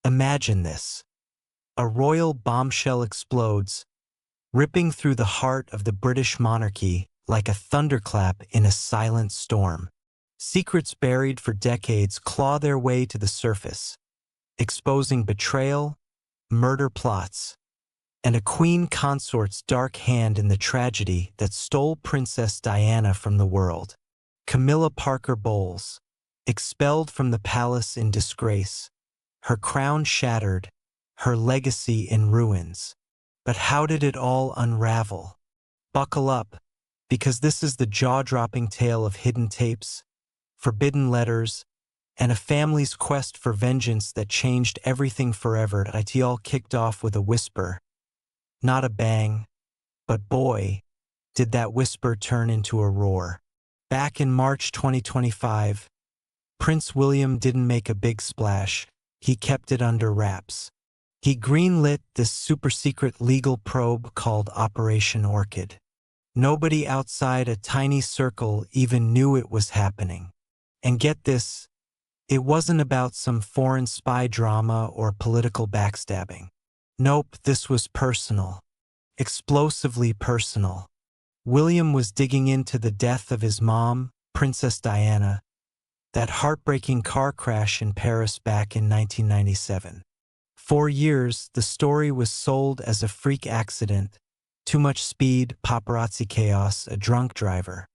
Imagine this. A royal bombshell explodes, ripping through the heart of the British monarchy like a thunderclap in a silent storm. Secrets buried for decades claw their way to the surface, exposing betrayal, murder plots, and a queen consort's dark hand in the tragedy that stole Princess Diana from the world. Camilla Parker Bowles, expelled from the palace in disgrace, her crown shattered, her legacy in ruins. But how did it all unravel? Buckle up, because this is the jaw-dropping tale of hidden tapes, forbidden letters, and a family's quest for vengeance that changed everything forever. It all kicked off with a whisper. Not a bang, but boy, did that whisper turn into a roar. Back in March 2025, Prince William didn't make a big splash. He kept it under wraps. He greenlit this super-secret legal probe called Operation Orchid. Nobody outside a tiny circle even knew it was happening. And get this, it wasn't about some foreign spy drama or political backstabbing. Nope, this was personal. Explosively personal. William was digging into the death of his mom, Princess Diana, that heartbreaking car crash in Paris back in 1997. For years, the story was sold as a freak accident, too much speed, paparazzi chaos, a drunk driver.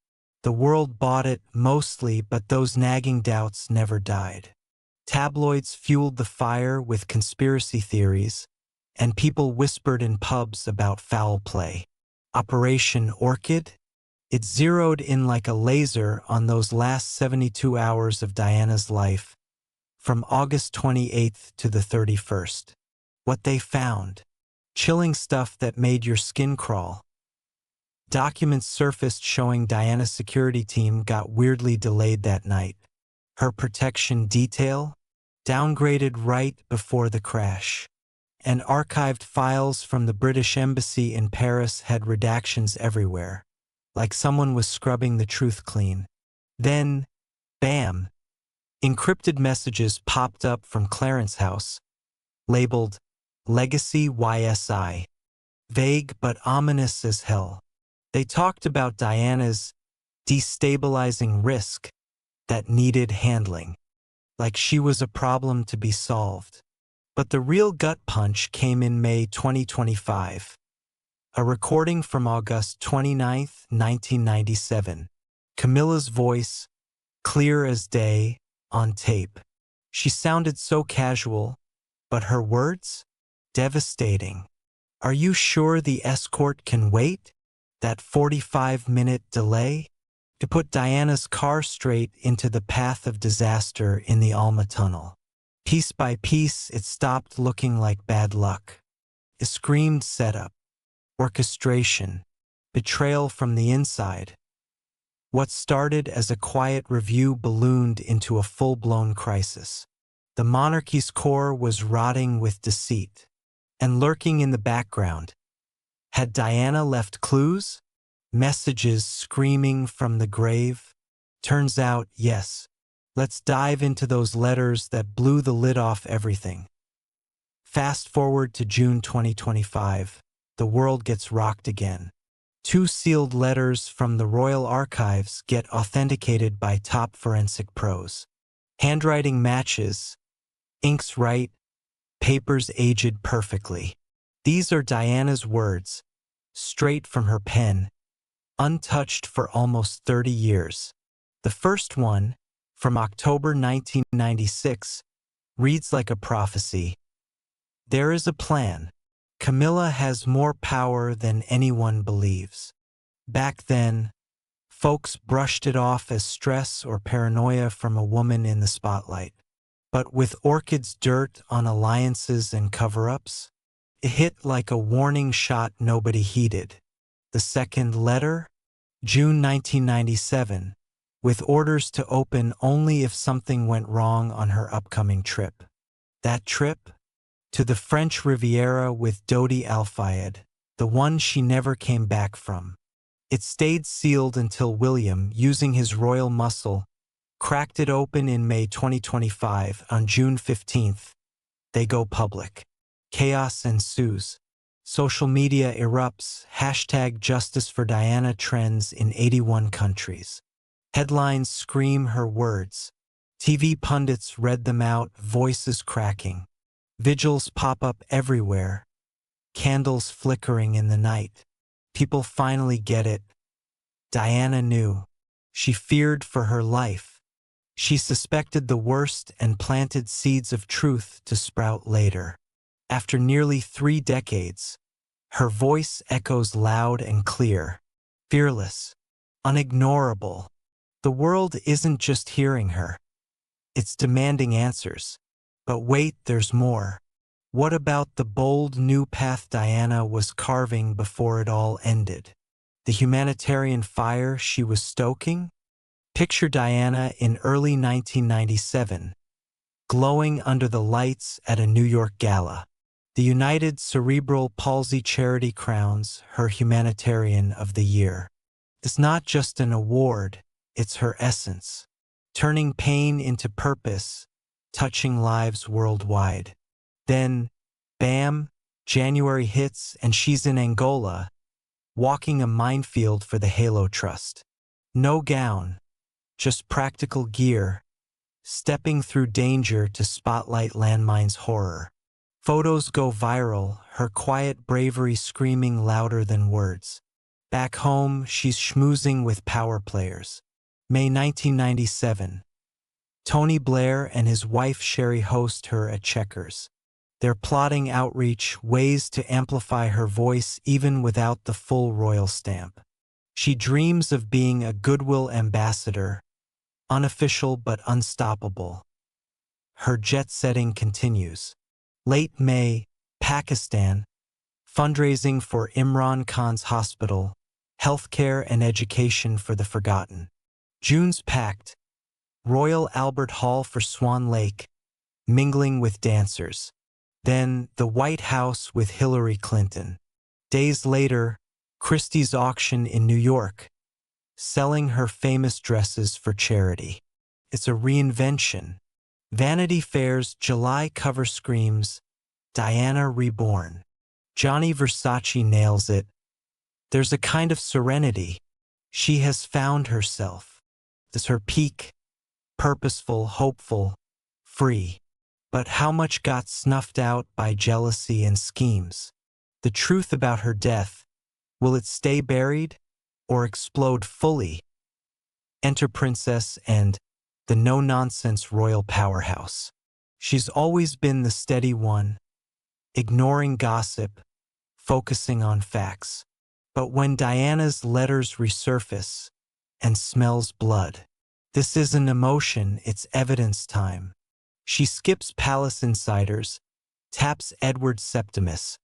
The world bought it mostly, but those nagging doubts never died. Tabloids fueled the fire with conspiracy theories, and people whispered in pubs about foul play. Operation Orchid? It zeroed in like a laser on those last 72 hours of Diana's life, from August 28th to the 31st. What they found: chilling stuff that made your skin crawl. Documents surfaced showing Diana's security team got weirdly delayed that night. Her protection detail downgraded right before the crash. And archived files from the British Embassy in Paris had redactions everywhere, like someone was scrubbing the truth clean. Then, bam! Encrypted messages popped up from Clarence House, labeled Legacy YSI. Vague but ominous as hell. They talked about Diana's destabilizing risk that needed handling, like she was a problem to be solved. But the real gut punch came in May 2025. A recording from August 29, 1997. Camilla's voice, clear as day, on tape. She sounded so casual, but her words? Devastating. Are you sure the escort can wait? That 45-minute delay? To put Diana's car straight into the path of disaster in the Alma Tunnel. Piece by piece, it stopped looking like bad luck. It screamed setup, orchestration, betrayal from the inside. What started as a quiet review ballooned into a full-blown crisis. The monarchy's core was rotting with deceit. And lurking in the background, had Diana left clues? Messages screaming from the grave? Turns out, yes. Let's dive into those letters that blew the lid off everything. Fast forward to June 2025. The world gets rocked again. 2 sealed letters from the Royal Archives get authenticated by top forensic pros. Handwriting matches, inks right, papers aged perfectly. These are Diana's words, straight from her pen, untouched for almost 30 years. The first one, from October 1996, reads like a prophecy. There is a plan. Camilla has more power than anyone believes. Back then, folks brushed it off as stress or paranoia from a woman in the spotlight. But with Orchid's dirt on alliances and cover-ups, it hit like a warning shot nobody heeded. The second letter? June 1997. With orders to open only if something went wrong on her upcoming trip. That trip? To the French Riviera with Dodi Al-Fayed, the one she never came back from. It stayed sealed until William, using his royal muscle, cracked it open in May 2025. On June 15th, they go public. Chaos ensues. Social media erupts, hashtag Justice for Diana trends in 81 countries. Headlines scream her words. TV pundits read them out, voices cracking. Vigils pop up everywhere, candles flickering in the night. People finally get it. Diana knew. She feared for her life. She suspected the worst and planted seeds of truth to sprout later. After nearly 3 decades, her voice echoes loud and clear, fearless, unignorable. The world isn't just hearing her. It's demanding answers. But wait, there's more. What about the bold new path Diana was carving before it all ended? The humanitarian fire she was stoking? Picture Diana in early 1997, glowing under the lights at a New York gala. The United Cerebral Palsy Charity crowns her Humanitarian of the Year. It's not just an award, it's her essence, turning pain into purpose, touching lives worldwide. Then, bam, January hits and she's in Angola, walking a minefield for the Halo Trust. No gown, just practical gear, stepping through danger to spotlight landmines' horror. Photos go viral, her quiet bravery screaming louder than words. Back home, she's schmoozing with power players. May 1997. Tony Blair and his wife Sherry host her at Checkers. They're plotting outreach, ways to amplify her voice even without the full royal stamp. She dreams of being a goodwill ambassador, unofficial but unstoppable. Her jet-setting continues. Late May, Pakistan, fundraising for Imran Khan's hospital, healthcare and education for the forgotten. June's packed. Royal Albert Hall for Swan Lake, mingling with dancers. Then the White House with Hillary Clinton. Days later, Christie's auction in New York, selling her famous dresses for charity. It's a reinvention. Vanity Fair's July cover screams, Diana Reborn. Gianni Versace nails it. There's a kind of serenity. She has found herself. It's her peak, purposeful, hopeful, free. But how much got snuffed out by jealousy and schemes? The truth about her death, will it stay buried or explode fully? Enter Princess and the no-nonsense royal powerhouse. She's always been the steady one, ignoring gossip, focusing on facts. But when Diana's letters resurface and smells blood, this isn't emotion, it's evidence time. She skips palace insiders, taps Edward Septimus,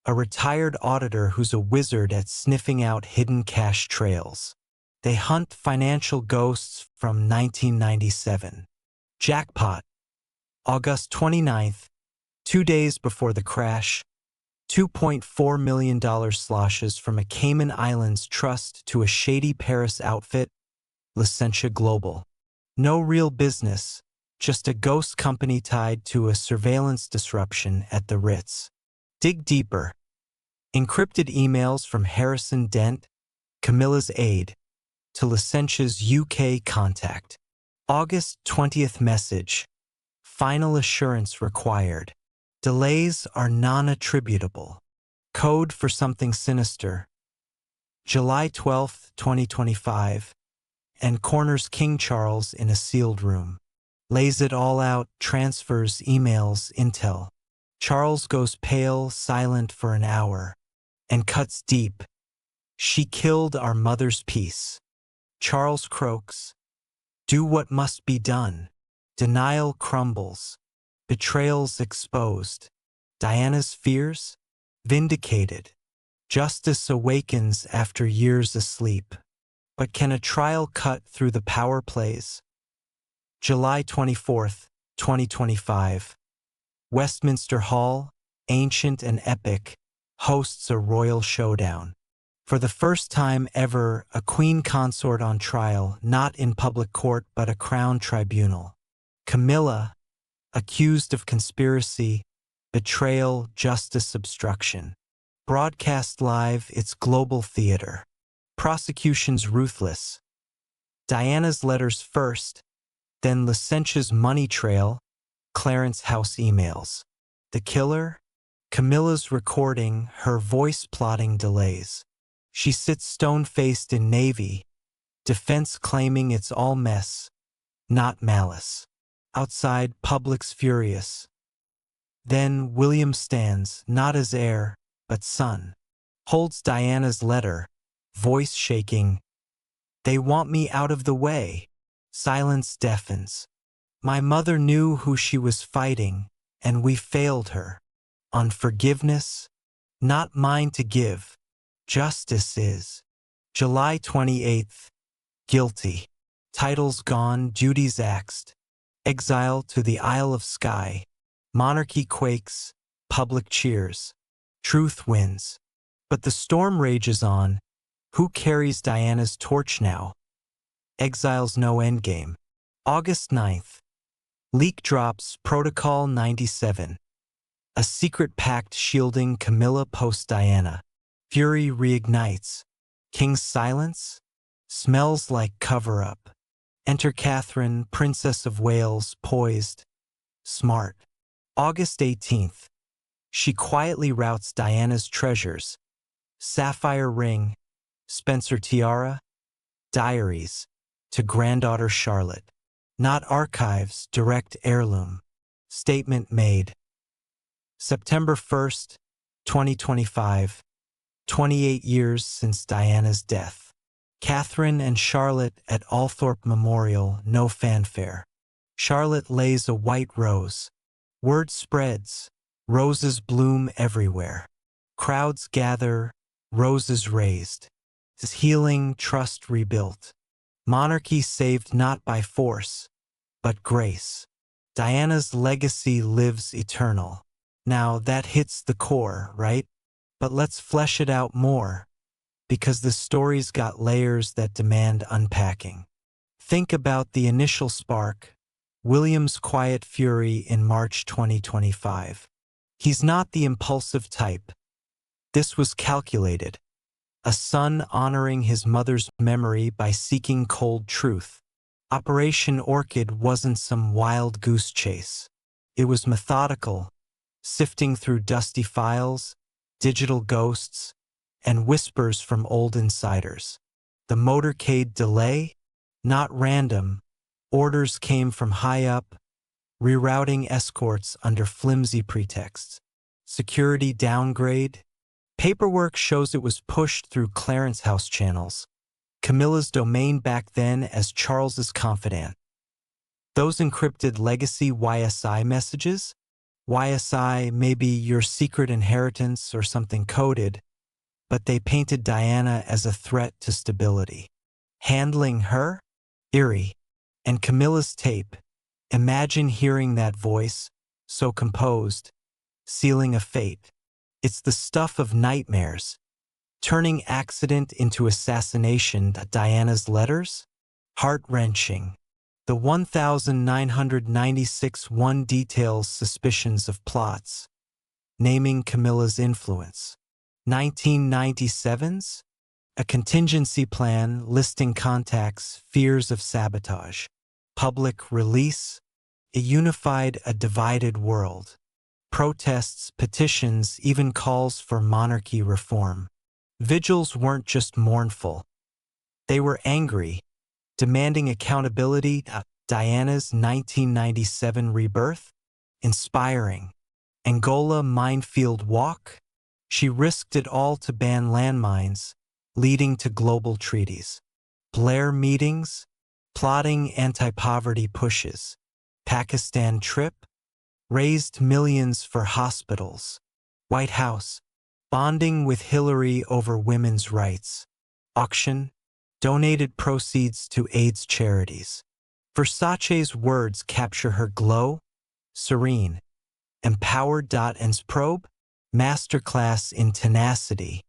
a retired auditor who's a wizard at sniffing out hidden cash trails. They hunt financial ghosts from 1997. Jackpot. August 29th, 2 days before the crash, $2.4 million sloshes from a Cayman Islands trust to a shady Paris outfit, Licentia Global. No real business, just a ghost company tied to a surveillance disruption at the Ritz. Dig deeper. Encrypted emails from Harrison Dent, Camilla's aide, to Licentia's UK contact. August 20th message. Final assurance required. Delays are non-attributable. Code for something sinister. July 12th, 2025. And corners King Charles in a sealed room. Lays it all out, transfers, emails, intel. Charles goes pale, silent for an hour, and cuts deep. She killed our mother's peace. Charles croaks. Do what must be done. Denial crumbles. Betrayals exposed. Diana's fears? Vindicated. Justice awakens after years asleep. But can a trial cut through the power plays? July 24th, 2025. Westminster Hall, ancient and epic, hosts a royal showdown. For the first time ever, a queen consort on trial, not in public court but a crown tribunal. Camilla, accused of conspiracy, betrayal, justice, obstruction. Broadcast live, it's global theater. Prosecution's ruthless. Diana's letters first, then Licentia's money trail, Clarence House emails. The killer? Camilla's recording, her voice plotting delays. She sits stone-faced in Navy, defense claiming it's all mess, not malice. Outside, public's furious. Then William stands, not as heir, but son. Holds Diana's letter, voice shaking. They want me out of the way. Silence deafens. My mother knew who she was fighting, and we failed her. On forgiveness, not mine to give. Justice is. July 28th. Guilty. Titles gone, duties axed. Exile to the Isle of Skye. Monarchy quakes, public cheers. Truth wins. But the storm rages on. Who carries Diana's torch now? Exile's no endgame. August 9th. Leak drops, Protocol 97. A secret pact shielding Camilla post-Diana. Fury reignites. King's silence? Smells like cover-up. Enter Catherine, Princess of Wales, poised. Smart. August 18th. She quietly routes Diana's treasures. Sapphire ring, Spencer tiara, diaries, to granddaughter Charlotte. Not archives, direct heirloom. Statement made. September 1st, 2025. 28 years since Diana's death. Catherine and Charlotte at Althorpe Memorial, no fanfare. Charlotte lays a white rose. Word spreads. Roses bloom everywhere. Crowds gather, roses raised. His healing, trust rebuilt. Monarchy saved not by force, but grace. Diana's legacy lives eternal. Now that hits the core, right? But let's flesh it out more, because the story's got layers that demand unpacking. Think about the initial spark, William's quiet fury in March 2025. He's not the impulsive type. This was calculated. A son honoring his mother's memory by seeking cold truth. Operation Orchid wasn't some wild goose chase. It was methodical, sifting through dusty files, digital ghosts, and whispers from old insiders. The motorcade delay? Not random. Orders came from high up, rerouting escorts under flimsy pretexts. Security downgrade? Paperwork shows it was pushed through Clarence House channels. Camilla's domain back then as Charles's confidant. Those encrypted legacy YSI messages? YSI may be your secret inheritance or something coded, but they painted Diana as a threat to stability. Handling her? Eerie. And Camilla's tape. Imagine hearing that voice, so composed, sealing a fate. It's the stuff of nightmares. Turning accident into assassination, Diana's letters? Heart-wrenching. The 1996 one details suspicions of plots, naming Camilla's influence. 1997's? A contingency plan listing contacts, fears of sabotage. Public release? It unified a divided world. Protests, petitions, even calls for monarchy reform. Vigils weren't just mournful. They were angry, demanding accountability. Diana's 1997 rebirth? Inspiring. Angola minefield walk? She risked it all to ban landmines, leading to global treaties. Blair meetings? Plotting anti-poverty pushes. Pakistan trip? Raised millions for hospitals. White House? Bonding with Hillary over women's rights. Auction? Donated proceeds to AIDS charities. Versace's words capture her glow? Serene. Empowered. Ends probe? Masterclass in tenacity.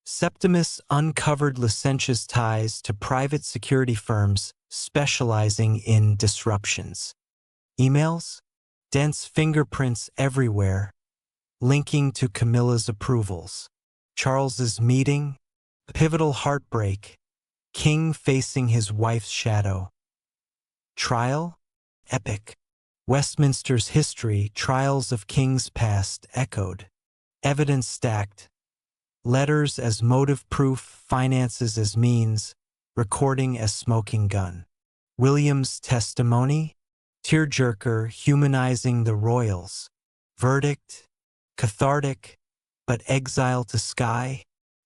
Septimus uncovered Licentia's ties to private security firms specializing in disruptions. Emails? Dense fingerprints everywhere. linking to Camilla's approvals. Charles's meeting, pivotal heartbreak, king facing his wife's shadow. Trial, epic. Westminster's history, trials of kings past echoed. Evidence stacked. Letters as motive proof, finances as means, recording as smoking gun. William's testimony, tearjerker humanizing the royals. Verdict, cathartic, but exile to sky,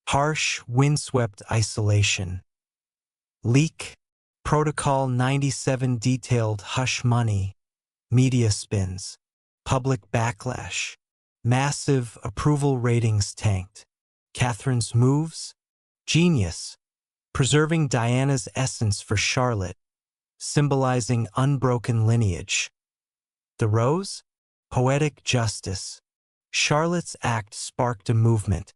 harsh, windswept isolation. Leak, Protocol 97 detailed hush money, media spins, public backlash, massive approval ratings tanked. Catherine's moves, genius, preserving Diana's essence for Charlotte, symbolizing unbroken lineage. The rose, poetic justice. Charlotte's act sparked a movement,